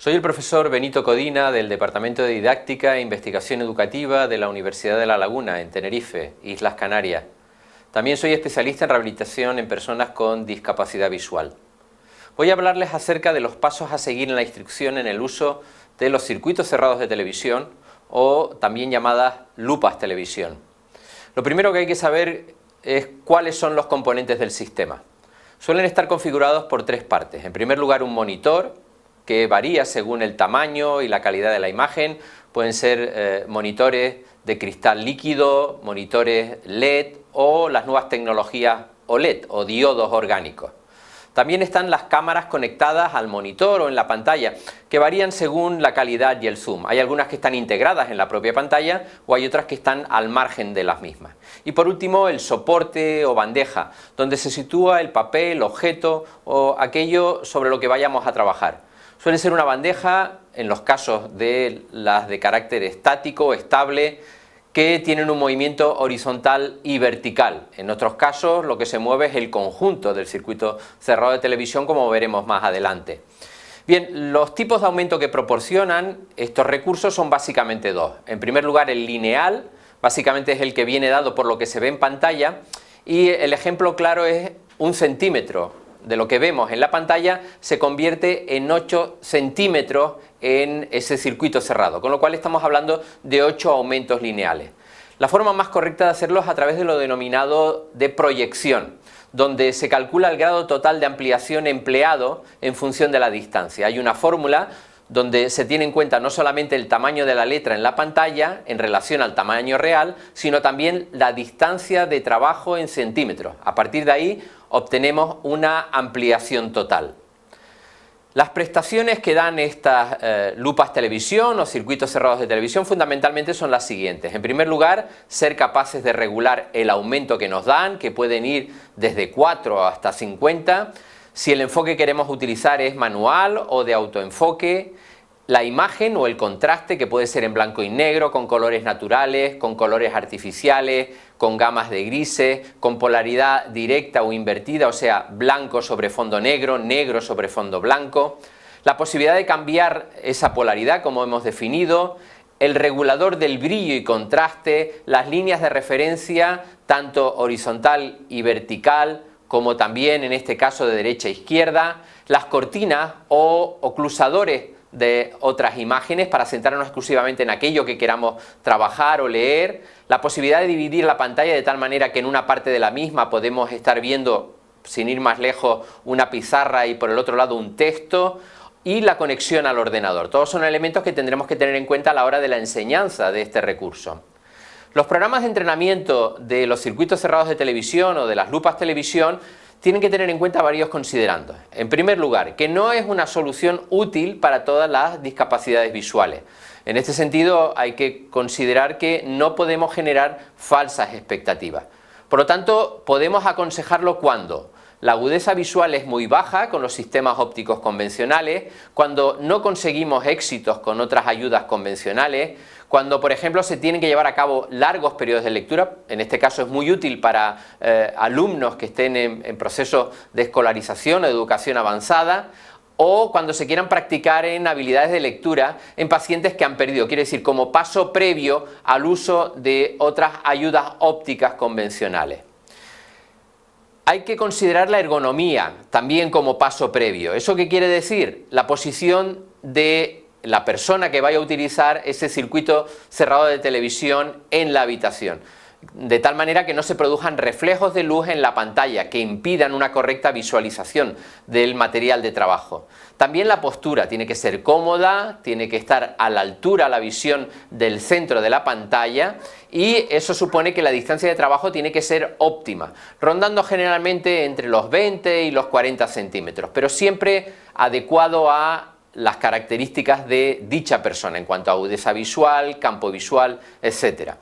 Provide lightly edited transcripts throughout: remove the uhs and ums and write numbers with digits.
Soy el profesor Benito Codina del Departamento de Didáctica e Investigación Educativa de la Universidad de La Laguna, en Tenerife, Islas Canarias. También soy especialista en rehabilitación en personas con discapacidad visual. Voy a hablarles acerca de los pasos a seguir en la instrucción en el uso de los circuitos cerrados de televisión o también llamadas lupas televisión. Lo primero que hay que saber es cuáles son los componentes del sistema. Suelen estar configurados por tres partes. En primer lugar, un monitor, que varía según el tamaño y la calidad de la imagen. Pueden ser monitores de cristal líquido, monitores LED o las nuevas tecnologías OLED o diodos orgánicos. También están las cámaras conectadas al monitor o en la pantalla, que varían según la calidad y el zoom. Hay algunas que están integradas en la propia pantalla o hay otras que están al margen de las mismas. Y por último, el soporte o bandeja, donde se sitúa el papel, objeto o aquello sobre lo que vayamos a trabajar. Suele ser una bandeja, en los casos de las de carácter estático o estable, que tienen un movimiento horizontal y vertical. En otros casos lo que se mueve es el conjunto del circuito cerrado de televisión, como veremos más adelante. Bien, los tipos de aumento que proporcionan estos recursos son básicamente dos. En primer lugar, el lineal, básicamente es el que viene dado por lo que se ve en pantalla, y el ejemplo claro es 1 centímetro. De lo que vemos en la pantalla se convierte en 8 centímetros en ese circuito cerrado, con lo cual estamos hablando de 8 aumentos lineales. La forma más correcta de hacerlo es a través de lo denominado de proyección, donde se calcula el grado total de ampliación empleado en función de la distancia. Hay una fórmula donde se tiene en cuenta no solamente el tamaño de la letra en la pantalla en relación al tamaño real, sino también la distancia de trabajo en centímetros. A partir de ahí obtenemos una ampliación total. Las prestaciones que dan estas lupas televisión o circuitos cerrados de televisión fundamentalmente son las siguientes. En primer lugar, ser capaces de regular el aumento que nos dan, que pueden ir desde 4 hasta 50. Si el enfoque que queremos utilizar es manual o de autoenfoque, la imagen o el contraste, que puede ser en blanco y negro, con colores naturales, con colores artificiales, con gamas de grises, con polaridad directa o invertida, o sea, blanco sobre fondo negro, negro sobre fondo blanco. La posibilidad de cambiar esa polaridad, como hemos definido, el regulador del brillo y contraste, las líneas de referencia, tanto horizontal y vertical, como también en este caso de derecha a izquierda, las cortinas o oclusadores de otras imágenes para centrarnos exclusivamente en aquello que queramos trabajar o leer, la posibilidad de dividir la pantalla de tal manera que en una parte de la misma podemos estar viendo, sin ir más lejos, una pizarra y por el otro lado un texto, y la conexión al ordenador. Todos son elementos que tendremos que tener en cuenta a la hora de la enseñanza de este recurso. Los programas de entrenamiento de los circuitos cerrados de televisión o de las lupas televisión tienen que tener en cuenta varios considerandos. En primer lugar, que no es una solución útil para todas las discapacidades visuales. En este sentido, hay que considerar que no podemos generar falsas expectativas. Por lo tanto, podemos aconsejarlo cuando la agudeza visual es muy baja con los sistemas ópticos convencionales, cuando no conseguimos éxitos con otras ayudas convencionales, cuando por ejemplo se tienen que llevar a cabo largos periodos de lectura. En este caso es muy útil para alumnos que estén en proceso de escolarización o educación avanzada, o cuando se quieran practicar en habilidades de lectura en pacientes que han perdido, quiere decir como paso previo al uso de otras ayudas ópticas convencionales. Hay que considerar la ergonomía también como paso previo. ¿Eso qué quiere decir? La posición de la persona que vaya a utilizar ese circuito cerrado de televisión en la habitación, de tal manera que no se produzcan reflejos de luz en la pantalla que impidan una correcta visualización del material de trabajo. También la postura tiene que ser cómoda, tiene que estar a la altura la visión del centro de la pantalla, y eso supone que la distancia de trabajo tiene que ser óptima, rondando generalmente entre los 20 y los 40 centímetros, pero siempre adecuado a las características de dicha persona en cuanto a agudeza visual, campo visual, etc.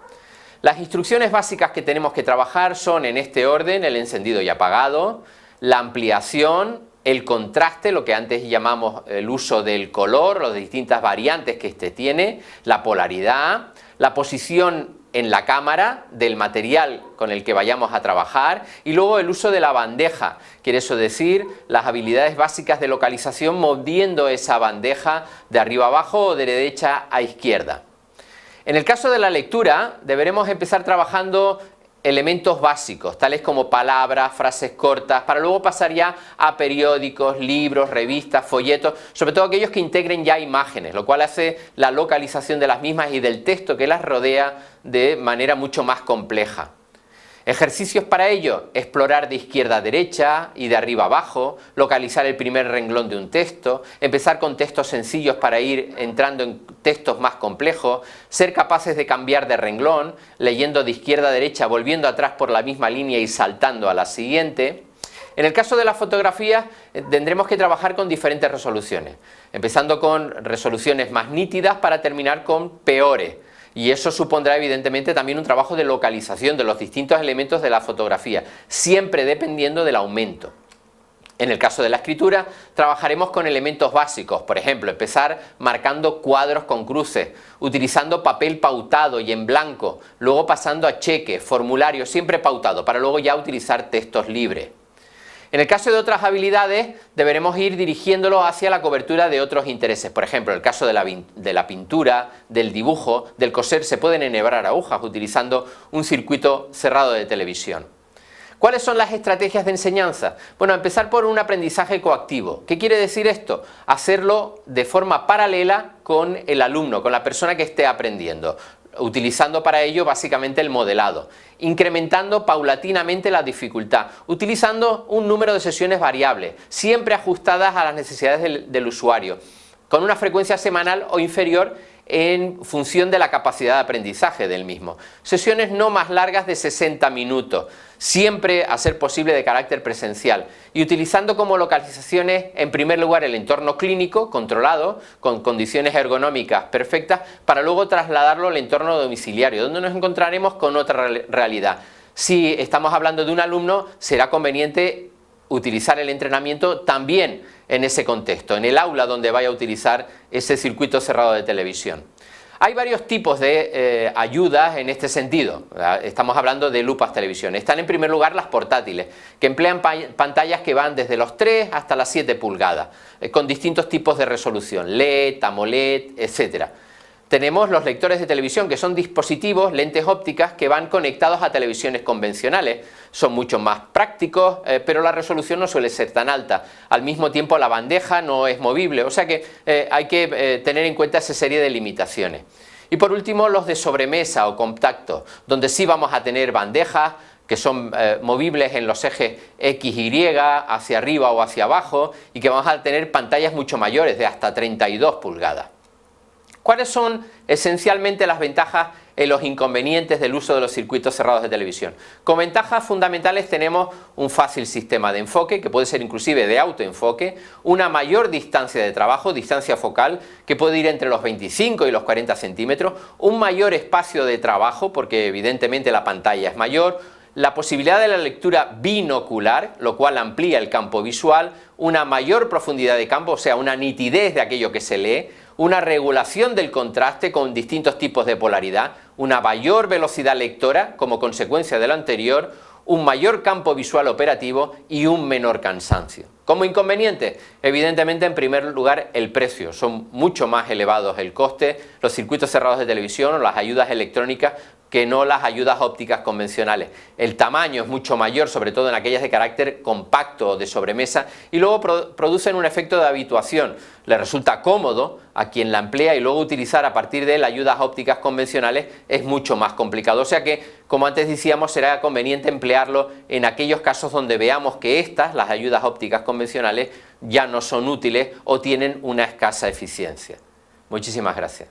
Las instrucciones básicas que tenemos que trabajar son en este orden: el encendido y apagado, la ampliación, el contraste, lo que antes llamamos el uso del color, las distintas variantes que este tiene, la polaridad, la posición en la cámara del material con el que vayamos a trabajar y luego el uso de la bandeja, quiere eso decir las habilidades básicas de localización moviendo esa bandeja de arriba a abajo o de derecha a izquierda. En el caso de la lectura deberemos empezar trabajando elementos básicos, tales como palabras, frases cortas, para luego pasar ya a periódicos, libros, revistas, folletos, sobre todo aquellos que integren ya imágenes, lo cual hace la localización de las mismas y del texto que las rodea de manera mucho más compleja. Ejercicios para ello: explorar de izquierda a derecha y de arriba a abajo, localizar el primer renglón de un texto, empezar con textos sencillos para ir entrando en textos más complejos, ser capaces de cambiar de renglón, leyendo de izquierda a derecha, volviendo atrás por la misma línea y saltando a la siguiente. En el caso de las fotografías tendremos que trabajar con diferentes resoluciones, empezando con resoluciones más nítidas para terminar con peores. Y eso supondrá evidentemente también un trabajo de localización de los distintos elementos de la fotografía, siempre dependiendo del aumento. En el caso de la escritura trabajaremos con elementos básicos, por ejemplo, empezar marcando cuadros con cruces, utilizando papel pautado y en blanco, luego pasando a cheque, formulario siempre pautado, para luego ya utilizar textos libres. En el caso de otras habilidades deberemos ir dirigiéndolo hacia la cobertura de otros intereses. Por ejemplo, en el caso de la pintura, del dibujo, del coser, se pueden enhebrar agujas utilizando un circuito cerrado de televisión. ¿Cuáles son las estrategias de enseñanza? Bueno, empezar por un aprendizaje coactivo. ¿Qué quiere decir esto? Hacerlo de forma paralela con el alumno, con la persona que esté aprendiendo, utilizando para ello básicamente el modelado, incrementando paulatinamente la dificultad, utilizando un número de sesiones variables, siempre ajustadas a las necesidades del usuario, con una frecuencia semanal o inferior en función de la capacidad de aprendizaje del mismo. Sesiones no más largas de 60 minutos, siempre a ser posible de carácter presencial y utilizando como localizaciones en primer lugar el entorno clínico controlado, con condiciones ergonómicas perfectas, para luego trasladarlo al entorno domiciliario, donde nos encontraremos con otra realidad. Si estamos hablando de un alumno, será conveniente utilizar el entrenamiento también en ese contexto, en el aula donde vaya a utilizar ese circuito cerrado de televisión. Hay varios tipos de ayudas en este sentido. Estamos hablando de lupas televisión. Están en primer lugar las portátiles, que emplean pantallas que van desde los 3 hasta las 7 pulgadas, con distintos tipos de resolución, LED, AMOLED, etc. Tenemos los lectores de televisión, que son dispositivos, lentes ópticas, que van conectados a televisiones convencionales. Son mucho más prácticos, pero la resolución no suele ser tan alta. Al mismo tiempo la bandeja no es movible, o sea que hay que tener en cuenta esa serie de limitaciones. Y por último los de sobremesa o contacto, donde sí vamos a tener bandejas que son movibles en los ejes X, Y, hacia arriba o hacia abajo, y que vamos a tener pantallas mucho mayores, de hasta 32 pulgadas. ¿Cuáles son esencialmente las ventajas y los inconvenientes del uso de los circuitos cerrados de televisión? Con ventajas fundamentales tenemos un fácil sistema de enfoque, que puede ser inclusive de autoenfoque, una mayor distancia de trabajo, distancia focal, que puede ir entre los 25 y los 40 centímetros, un mayor espacio de trabajo, porque evidentemente la pantalla es mayor, la posibilidad de la lectura binocular, lo cual amplía el campo visual, una mayor profundidad de campo, o sea, una nitidez de aquello que se lee, una regulación del contraste con distintos tipos de polaridad, una mayor velocidad lectora como consecuencia de lo anterior, un mayor campo visual operativo y un menor cansancio. Como inconveniente, evidentemente en primer lugar el precio, son mucho más elevados el coste, los circuitos cerrados de televisión o las ayudas electrónicas que no las ayudas ópticas convencionales. El tamaño es mucho mayor, sobre todo en aquellas de carácter compacto o de sobremesa, y luego producen un efecto de habituación. Le resulta cómodo a quien la emplea y luego utilizar a partir de él ayudas ópticas convencionales es mucho más complicado. O sea que, como antes decíamos, será conveniente emplearlo en aquellos casos donde veamos que las ayudas ópticas convencionales, ya no son útiles o tienen una escasa eficiencia. Muchísimas gracias.